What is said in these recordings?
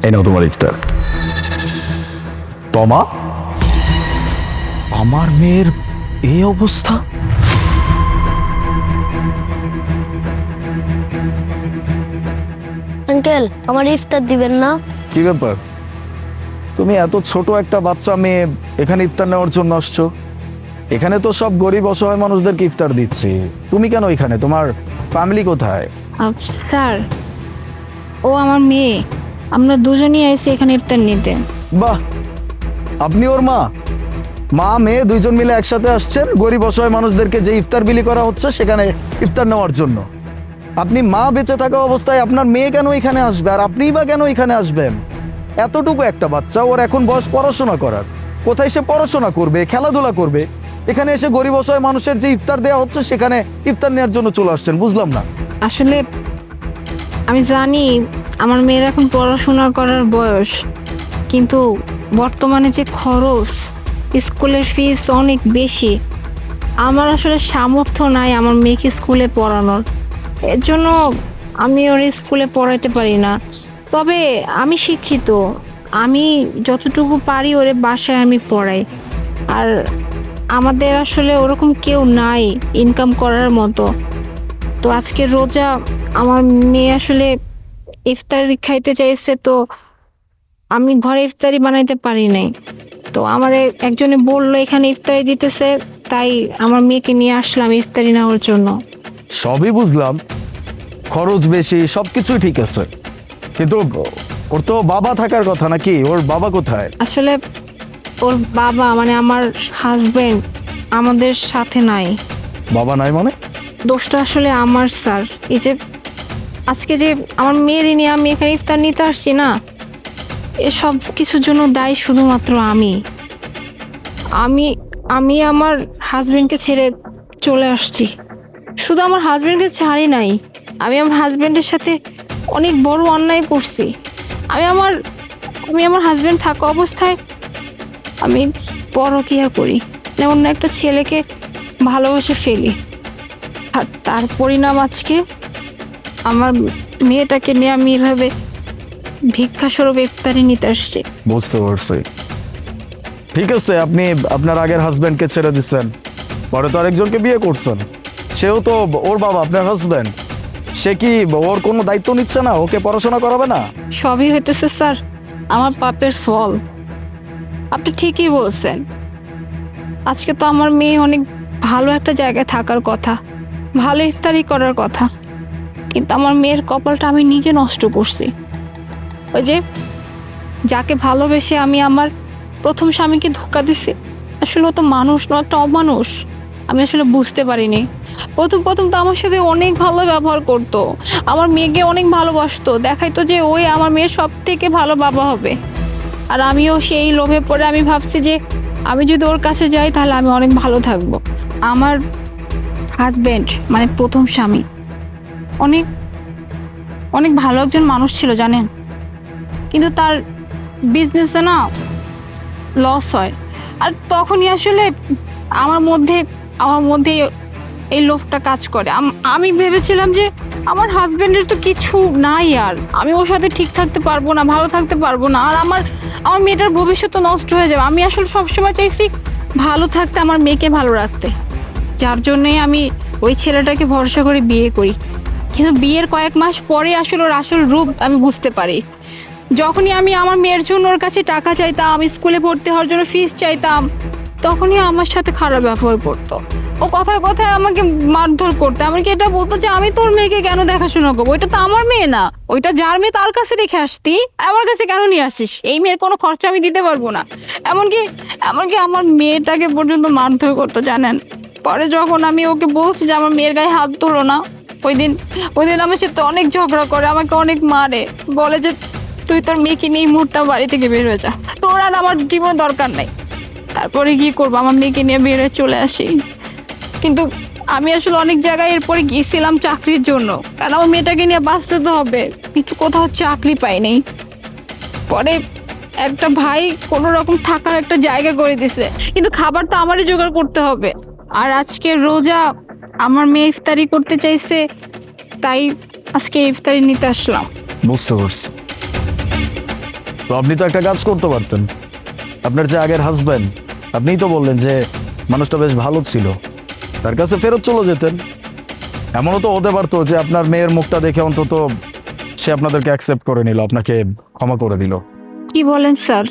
এই নাও তোমার ইফতার। তমা, আমার মেয়ের এই অবস্থা? আঙ্কেল, আমার ইফতার দিবেন না? কি ব্যাপার, তুমি এত ছোট একটা বাচ্চা মেয়ে এখানে ইফতার নেওয়ার জন্য আসছো? এখানে তো সব গরিব অসহায় মানুষদেরকে ইফতার দিচ্ছি, তুমি কেন এখানে? তোমার ফ্যামিলি কোথায়? স্যার, ও আমার মেয়ে, আমরা দুজনই আইছি এখানে ইফতার নিতে। বাহ, আপনি ওর মা? মা মেয়ে দুইজন মিলে একসাথে আসছেন গরিব অসহায় মানুষদেরকে যে ইফতার বিলি করা হচ্ছে সেখানে ইফতার নেওয়ার জন্য। আপনি মা বেঁচে থাকা অবস্থায় আপনার মেয়ে কেন এখানে আসবে, আর আপনিই বা কেন এখানে আসবেন? এতটুকু একটা বাচ্চা, ওর এখন বয়স পড়াশোনা করার। কোথায় সে পড়াশোনা করবে, খেলাধুলা করবে? এখানে এসে গরিব অসহায় মানুষের যে ইফতার দেওয়া হচ্ছে সেখানে ইফতার নেওয়ার জন্য চলে আসছেন, বুঝলাম না। আসলে আমি জানি আমার মেয়ের এখন পড়াশোনা করার বয়স, কিন্তু বর্তমানে যে খরচ, স্কুলের ফিস অনেক বেশি। আমার আসলে সামর্থ্য নাই আমার মেয়েকে স্কুলে পড়ানোর, এর জন্য আমি ওর স্কুলে পড়াইতে পারি না। তবে আমি শিক্ষিত, আমি যতটুকু পারি ওরে বাসায় আমি পড়াই। আর আমাদের আসলে ওরকম কেউ নাই ইনকাম করার মতো। তো আজকে রোজা, আমার মেয়ে আসলে ইফতারি খাইতে চাইছে, তো আমি ঘরে ইফতারি বানাইতে পারি নাই। তো আমার একজনে বললো এখানে ইফতারি দিতেছে, তাই আমার মেয়েকে নিয়ে আসলাম ইফতারি নেওয়ার জন্য। সবই বুঝলাম, খরচ বেশি, সবকিছুই ঠিক আছে, কিন্তু ওর তো বাবা থাকার কথা নাকি? ওর বাবা কোথায়? আসলে ওর বাবা মানে আমার হাজবেন্ড আমাদের সাথে নাই। বাবা নাই মানে? দোষটা আসলে আমার স্যার। এই যে আজকে যে আমার মেয়ের নিয়ে আমি এখানে ইফতার নিতে আসছি না, এসব কিছুর জন্য দায়ী শুধুমাত্র আমি। আমি আমি আমার হাজবেন্ডকে ছেড়ে চলে আসছি। শুধু আমার হাজবেন্ডকে ছাড়ি নাই, আমি আমার হাজবেন্ডের সাথে অনেক বড় অন্যায় করছি। আমি আমার হাজবেন্ড থাকা অবস্থায় আমি পরকীয়া করি, অন্য একটা ছেলেকে ভালোবেসে ফেলি। আর তার পরিণাম আজকে আমার মেয়েটাকে নিয়ে আমি এভাবে ভিক্ষাস্বরূপ ইফতারি নিতে আসছি। বুঝতে পারছি। ঠিক আছে, আপনি আপনার আগের হাজব্যান্ডকে ছেড়ে দিচ্ছেন, পরে তো আরেকজনকে বিয়ে করছেন, সেও তো ওর বাবা, আপনার হাজব্যান্ড। সে কি ওর কোনো দায়িত্ব নিচ্ছে না? ওকে পড়াশোনা করাবে না? সবই হইতেছে স্যার আমার পাপের ফল। আপনি ঠিকই বলছেন। আজকে তো আমার মেয়ে অনেক ভালো একটা জায়গায় থাকার কথা, ভালো ইফতারি করার কথা, কিন্তু আমার মেয়ের কপালটা আমি নিজে নষ্ট করছি। ওই যে যাকে ভালোবেসে আমি আমার প্রথম স্বামীকে ধোঁকা দিছি, আসলে ও তো মানুষ নয়, একটা অমানুষ। আমি আসলে বুঝতে পারিনি। প্রথম তো আমার সাথে অনেক ভালো ব্যবহার করতো, আমার মেয়েকে অনেক ভালোবাসতো, দেখাইতো যে ওই আমার মেয়ের সব থেকে ভালো বাবা হবে। আর আমিও সেই লোভে পড়ে আমি ভাবছি যে আমি যদি ওর কাছে যাই তাহলে আমি অনেক ভালো থাকবো। আমার হাজবেন্ড মানে প্রথম স্বামী অনেক অনেক ভালো একজন মানুষ ছিল জানেন, কিন্তু তার বিজনেসে না লস হয়। আর তখনই আসলে আমার মধ্যে এই লোভটা কাজ করে। আমি ভেবেছিলাম যে আমার হাজবেন্ডের তো কিছু নাই, আর আমি ওর সাথে ঠিক থাকতে পারবো না, ভালো থাকতে পারবো না, আর আমার মেয়েটার ভবিষ্যৎ তো নষ্ট হয়ে যাবে। আমি আসলে সবসময় চাইছি ভালো থাকতে, আমার মেয়েকে ভালো রাখতে, যার জন্যই আমি ওই ছেলেটাকে ভরসা করে বিয়ে করি। কিন্তু বিয়ের কয়েক মাস পরে আসলে ওর আসল রূপ আমি বুঝতে পারি। যখনই আমি আমার মেয়ের জন্য ওর কাছে টাকা চাইতাম, স্কুলে ভর্তি হওয়ার জন্য ফিস চাইতাম, তখনই আমার সাথে খারাপ ব্যবহার করতো। ও কথায় কথায় আমাকে মারধর করতো, এমনকি এটা বলতো যে আমি তোর মেয়েকে কেন দেখাশোনা করবো, ওইটা তো আমার মেয়ে না, ওইটা যার মেয়ে তার কাছে রেখে আসতি, আমার কাছে কেন নিয়ে আসিস, এই মেয়ের কোনো খরচা আমি দিতে পারবো না। এমনকি আমার মেয়েটাকে পর্যন্ত মারধর করতো জানেন। পরে যখন আমি ওকে বলছি যে আমার মেয়ের গায়ে হাত তুলো না, ওই দিন আমার সাথে অনেক ঝগড়া করে, আমাকে অনেক মারে, বলে যে তুই তোর মেয়েকে নিয়ে এই মুহূর্তে বাড়ি থেকে বের হয়ে যা, তোর আর আমার জীবনে দরকার নাই। তারপরে কি করবো, আমার মেয়েকে নিয়ে বের হয়ে চলে আসি। কিন্তু আমি আসলে অনেক জায়গায় এরপরে গিয়েছিলাম চাকরির জন্য, কারণ আমার মেয়েটাকে নিয়ে বাঁচতে তো হবে, কিন্তু কোথাও চাকরি পাইনি। পরে একটা ভাই কোনো রকম থাকার একটা জায়গা করে দিছে, কিন্তু খাবার তো আমারই জোগাড় করতে হবে। আর আজকে রোজা, আমার মেয়ে ইফতারি করতে চাইছে, তাই আজকে ইফতারি নিতে আসলাম। বুঝতে পারছি। তো আপনি তো একটা কাজ করতে পারতেন। আপনার যে আগের হাজব্যান্ড, আপনিই তো বললেন যে মানুষটা বেশ ভালো ছিল, তার কাছে ফেরত চলে যেতেন। এমনও তো হতে পারতো যে আপনার মেয়ের মুখটা দেখে অন্তত সে আপনাদেরকে অ্যাকসেপ্ট করে নিল, আপনাকে ক্ষমা করে দিল। কি বলেন স্যার?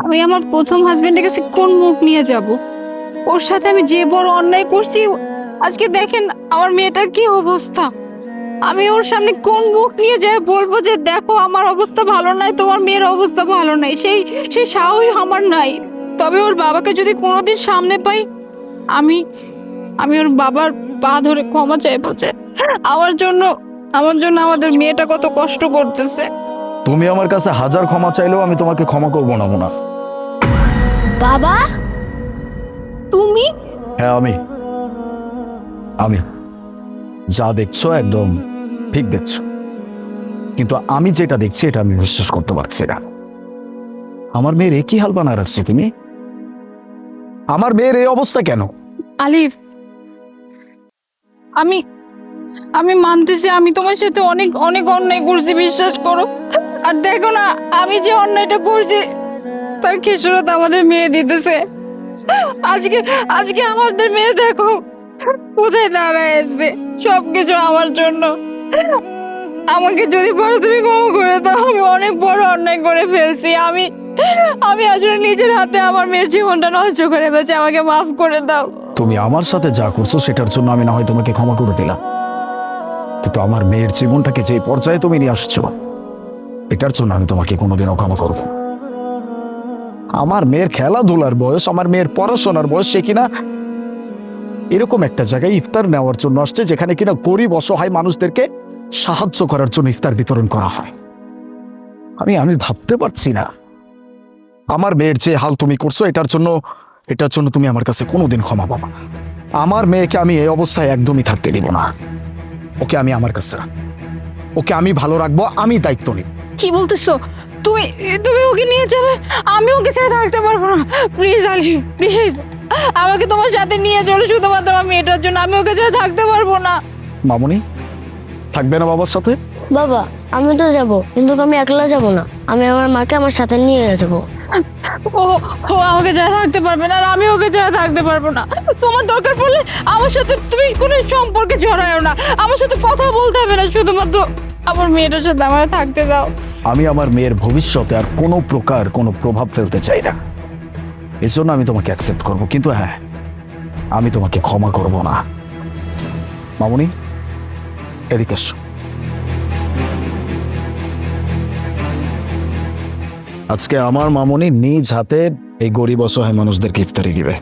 আমি আমার প্রথম হাজবেন্ডের কাছে কোন মুখ নিয়ে যাব? ওর সাথে আমি যে বড় অন্যায় করছি, আজকে দেখেন আমার মেয়েটার কি অবস্থা। আমি ওর সামনে কোন মুখ নিয়ে যাই বলবো যে দেখো আমার অবস্থা ভালো নাই, তোমার মেয়ের অবস্থা ভালো নাই? সেই সাহস আমার নাই। তবে ওর বাবাকে যদি কোনোদিন সামনে পাই, আমি আমি ওর বাবার পা ধরে ক্ষমা চাইবো যে আমার জন্য আমাদের মেয়েটা কত কষ্ট করতেছে। তুমি আমার কাছে হাজার ক্ষমা চাইলেও আমি তোমাকে ক্ষমা করবো না মোনা। বাবা, তুমি? হ্যাঁ, আমি যা দেখছো একদম ঠিক দেখছো, কিন্তু আমি যেটা দেখছি এটা আমি বিশ্বাস করতে পারছি না। আমার মেয়ের কি হাল বানায় রাখছো তুমি? আমার মেয়ের এই অবস্থা কেন? আলিফ, আমি মানতেছি আমি তোমার সাথে অনেক অনেক অন্যায় করছি, বিশ্বাস করো। আর দেখো না, আমি যে অন্যায়টা করছি তার খেসারত আমাদের মেয়ে দিতেছে। আজকে আমাদের মেয়ে দেখো কোথায় দাঁড়ায় আছে, সবকিছু আমার জন্য। আমাকে যদি পারো তুমি ক্ষমা করে দাও, আমি অনেক বড় অন্যায় করে ফেলছি। আমি আসলে নিজের হাতে আমার মেয়ের জীবনটা নষ্ট করে ফেলছি, আমাকে মাফ করে দাও। তুমি আমার সাথে যা করছো সেটার জন্য আমি না হয় তোমাকে ক্ষমা করে দিলাম, কিন্তু আমার মেয়ের জীবনটাকে যে পর্যায়ে তুমি নিয়ে আসছো এটার জন্য আমি তোমাকে কোনোদিনও ক্ষমা করব না। আমার মেয়ের খেলাধুলার বয়স, আমার মেয়ের পড়াশোনার বয়স, সে কিনা এরকম একটা জায়গায় ইফতার নেওয়ার জন্য আসছে যেখানে কিনা গরিব অসহায় মানুষদেরকে সাহায্য করার জন্য ইফতার বিতরণ করা হয়। আমি ভাবতে পারছি না আমার মেয়ের যে হাল তুমি করছো এটার জন্য তুমি আমার কাছে কোনোদিন ক্ষমা পাবা না। আমার মেয়েকে আমি এই অবস্থায় একদমই থাকতে দিব না। ওকে আমি আমার কাছে রাখবো, ওকে আমি ভালো রাখবো, আমি দায়িত্ব নিব। কি বলতেছো? তুমি তুমি ওকে নিয়ে যাবে? আমি ওকে ছেড়ে থাকতে পারবো না। প্লিজ আলিফ, প্লিজ আমাকে তোমার সাথে নিয়ে চলো, শুধুমাত্র আমার মেয়েটার জন্য। আমি ওকে ছেড়ে থাকতে পারবো না। মামুনি থাকবে না বাবার সাথে? বাবা, আমি তো যাব, কিন্তু আমি একলা যাব না। আমি আমার মাকে আমার সাথে নিয়ে যাবো। ও ও আমাকে ছেড়ে থাকতে পারবে না, আর আমি ওকে ছেড়ে থাকতে পারবো না। তোমার দরকার পড়লে আমার সাথে তুমি কোনো সম্পর্কে জড়ায়ও না, আমার সাথে কথা বলতে হবে না, শুধুমাত্র আমার মেয়েটার সাথে আমার থাকতে দাও। আমি আমার মেয়ের ভবিষ্যতে আর কোনো প্রকার কোনো প্রভাব ফেলতে চাই না, এজন্য আমি তোমাকে অ্যাকসেপ্ট করব, কিন্তু হ্যাঁ, আমি তোমাকে ক্ষমা করব না। মামুনি এদিকে এসো। আজকে আমার মামুনি নিজ হাতে এই গরিব অসহায় মানুষদেরকে ইফতারি দিবে।